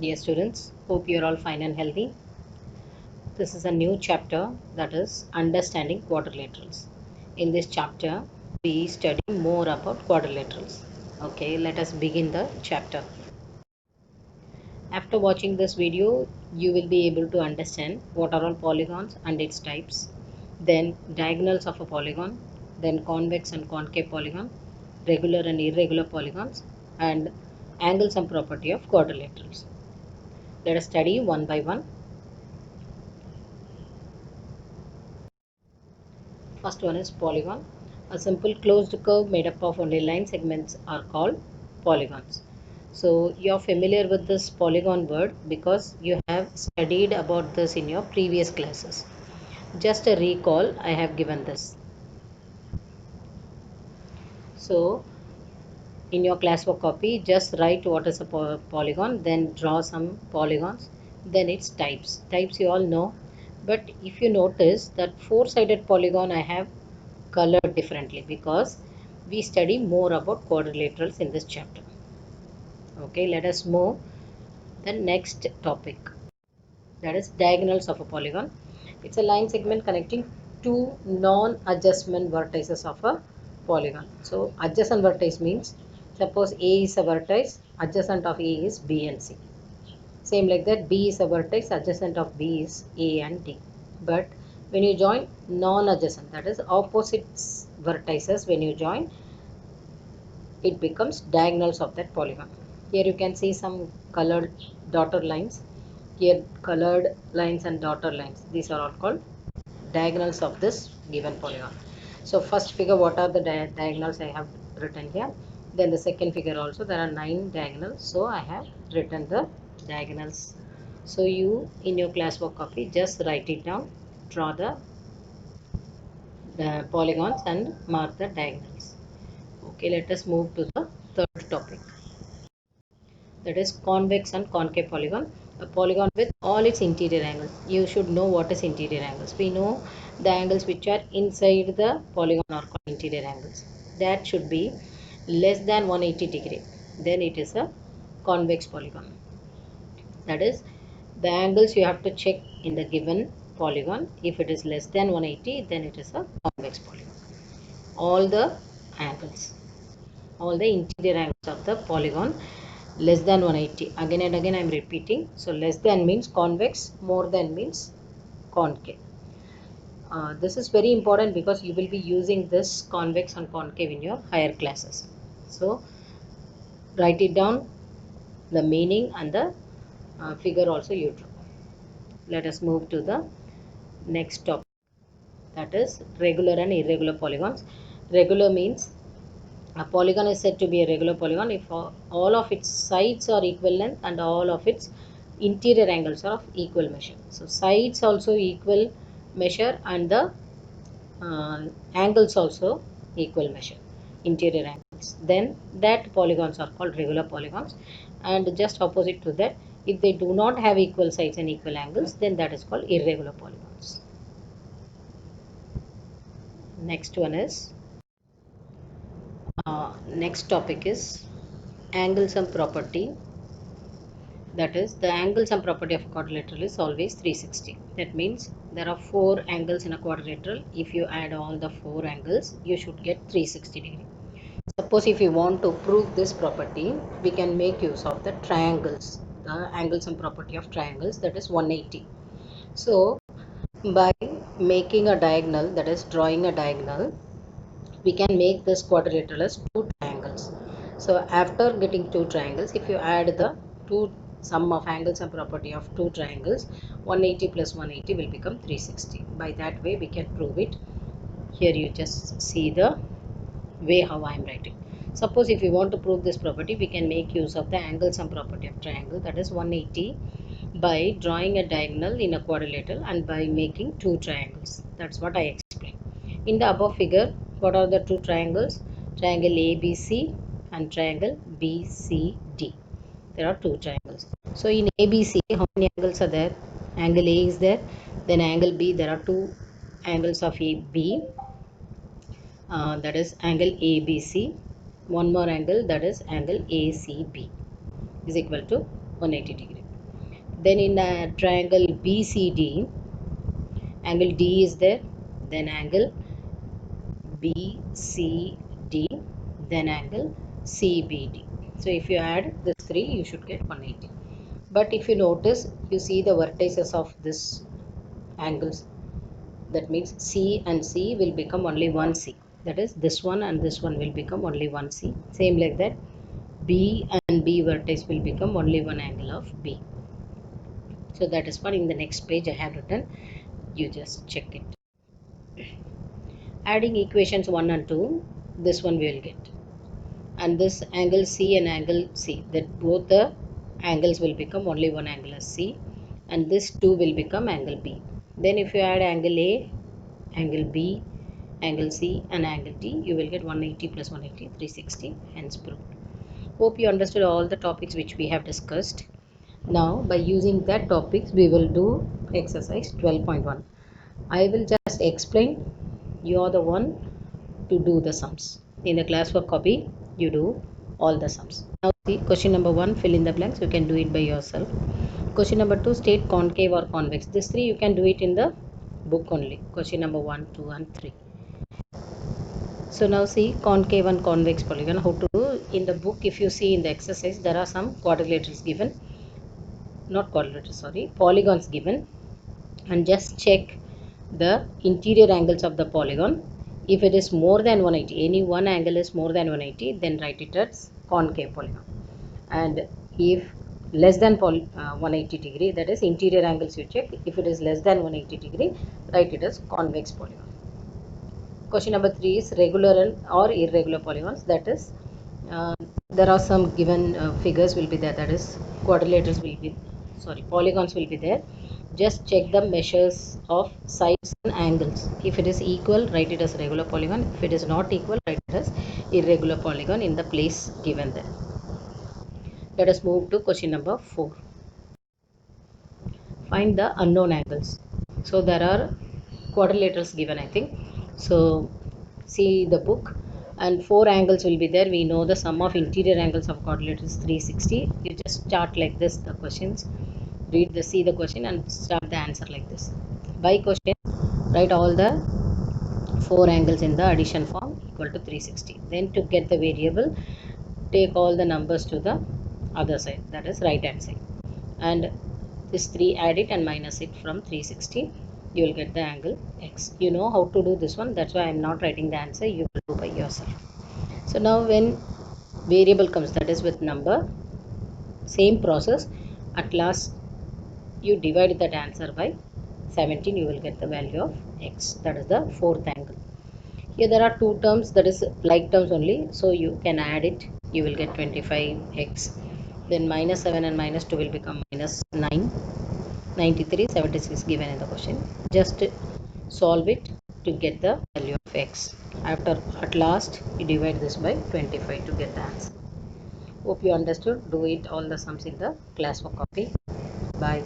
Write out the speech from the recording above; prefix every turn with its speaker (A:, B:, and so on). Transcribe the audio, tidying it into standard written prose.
A: Dear students, hope you are all fine and healthy. This is a new chapter, that is understanding quadrilaterals. In this chapter, we study more about quadrilaterals. Okay, let us begin the chapter. After watching this video, you will be able to understand what are all polygons and its types, then diagonals of a polygon, then convex and concave polygon, regular and irregular polygons, and angles and property of quadrilaterals. Let us study one by one. First one is polygon. A simple closed curve made up of only line segments are called polygons. So you are familiar with this polygon word because you have studied about this in your previous classes. Just a recall, I have given this. So in your classwork copy, just write what is a polygon, then draw some polygons, then its types. Types you all know, but if you notice that four-sided polygon I have colored differently because we study more about quadrilaterals in this chapter. Okay, let us move the next topic, that is diagonals of a polygon. It's a line segment connecting two non-adjustment vertices of a polygon. So adjacent vertex means suppose A is a vertex, adjacent of A is B and C. Same like that, B is a vertex, adjacent of B is A and D. But when you join non-adjacent, that is opposites vertices, when you join, it becomes diagonals of that polygon. Here you can see some colored dotted lines. Here colored lines and dotted lines. These are all called diagonals of this given polygon. So first figure, what are the diagonals I have written here. Then the second figure also, there are 9 diagonals. So I have written the diagonals. So you in your classwork copy just write it down, draw the polygons and mark the diagonals. Okay, let us move to the third topic, that is convex and concave polygon. A polygon with all its interior angles. You should know what is interior angles. We know the angles which are inside the polygon are called interior angles. That should be less than 180 degree. Then it is a convex polygon. That is the angles you have to check in the given polygon. If it is less than 180, then it is a convex polygon. All the angles, all the interior angles of the polygon less than 180. Again and again I am repeating. So less than means convex, more than means concave. This is very important because you will be using this convex and concave in your higher classes. So write it down, the meaning and the figure also you draw. Let us move to the next topic, that is regular and irregular polygons. Regular means a polygon is said to be a regular polygon if all of its sides are equal length and all of its interior angles are of equal measure. So sides also equal measure and the angles also equal measure, interior angles. Then that polygons are called regular polygons, and just opposite to that, if they do not have equal sides and equal angles, then that is called irregular polygons. Next one is next topic is angles and property. That is, the angle sum property of a quadrilateral is always 360. That means there are 4 angles in a quadrilateral. If you add all the 4 angles, you should get 360 degree. Suppose if you want to prove this property, we can make use of the triangles, the angle sum property of triangles, that is 180. So by making a diagonal, that is drawing a diagonal, we can make this quadrilateral as 2 triangles. So after getting 2 triangles, if you add the 2 sum of angles and property of 2 triangles, 180 plus 180 will become 360. By that way we can prove it. Here you just see the way how I am writing. Suppose if you want to prove this property, we can make use of the angle sum property of triangle, that is 180, by drawing a diagonal in a quadrilateral and by making 2 triangles. That's what I explained. In the above figure, what are the 2 triangles? Triangle ABC and triangle BCD. There are 2 triangles. So in ABC, how many angles are there? Angle A is there. Then angle B, there are 2 angles of AB. That is angle ABC. One more angle, that is angle ACB, is equal to 180 degree. Then in a triangle BCD, angle D is there, then angle BCD, then angle CBD. So if you add this 3, you should get 180. But if you notice, you see the vertices of this angles. That means C and C will become only one C. That is, this one and this one will become only one C. Same like that, B and B vertex will become only one angle of B. So that is what in the next page I have written. You just check it. Adding equations 1 and 2, this one we will get. And this angle C and angle C, that both the angles will become only one angle as C, and this 2 will become angle B. Then if you add angle A, angle B, angle C and angle D, you will get 180 plus 180, 360, hence proved. Hope you understood all the topics which we have discussed. Now by using that topics we will do exercise 12.1. I will just explain, you are the one to do the sums. In the classwork copy, you do all the sums. Now see question number 1, fill in the blanks. You can do it by yourself. Question number 2, state concave or convex. This 3 you can do it in the book only. Question number 1, 2 and 3. So now see concave and convex polygon. How to do in the book? If you see in the exercise, there are some quadrilaterals given. Not quadrilaterals, sorry, polygons given. And just check the interior angles of the polygon. If it is more than 180, any one angle is more than 180, then write it as concave polygon. And if less than 180 degree, that is interior angles you check. If it is less than 180 degree, write it as convex polygon. Question number 3 is regular or irregular polygons. That is, there are some given figures will be there. That is, quadrilaterals will be, sorry, polygons will be there. Just check the measures of sides and angles. If it is equal, write it as regular polygon. If it is not equal, write it as irregular polygon in the place given there. Let us move to question number 4. Find the unknown angles. So there are quadrilaterals given, I think. So see the book, and 4 angles will be there. We know the sum of interior angles of quadrilaterals 360. You just start like this the questions. See the question and start the answer like this. By question, write all the 4 angles in the addition form equal to 360. Then to get the variable, take all the numbers to the other side, that is right hand side, and this 3 add it and minus it from 360. You will get the angle X. You know how to do this one, that's why I am not writing the answer. You will do by yourself. So now when variable comes, that is with number, same process. At last you divide that answer by 17, you will get the value of X. That is the fourth angle. Here there are two terms, that is like terms only, so you can add it. You will get 25x. Then minus 7 and minus 2 will become minus 9. 93, 76 given in the question. Just solve it to get the value of x. After, at last, you divide this by 25 to get the answer. Hope you understood. Do it all the sums in the classwork copy. Bye.